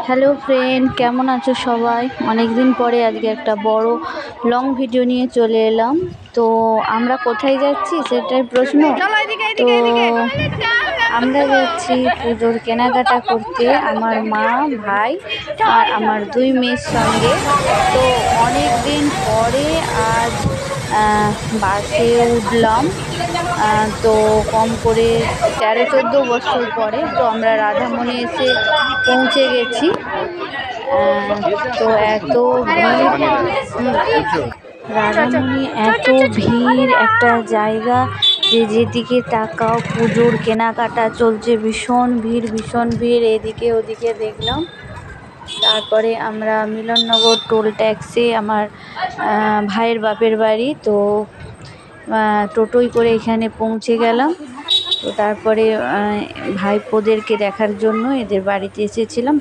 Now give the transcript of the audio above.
Hello friend, কেমন আছো সবাই? অনেক দিন পরে আজকে একটা বড় লং ভিডিও নিয়ে চলে এলাম। তো আমরা কোথায় যাচ্ছি সেটাই প্রশ্ন। তো আমরা যাচ্ছি পুজোর কেনাকাটা করতে, আমার মা, ভাই আর আমার দুই মেয়ের সঙ্গে। তো অনেক দিন পরে আজ বাসে উঠলাম। তো কম করে 13-14 বছর পরে তো আমরা রাধামণি এসে পৌঁছে গেছি। তো এত ভিড়, রাধামণি এত ভিড় একটা জায়গা যে যেদিকে তাকাও পুজোর কেনাকাটা চলছে, ভীষণ ভিড় ভীষণ ভিড়, এদিকে ওদিকে দেখলাম। তারপরে আমরা মিলননগর টোল ট্যাক্সে আমার ভাইয়ের বাপের বাড়ি, তো টোটোয় করে এখানে পৌঁছে গেলাম। তো তারপরে ভাইপোদেরকে দেখার জন্য এদের বাড়িতে এসেছিলাম।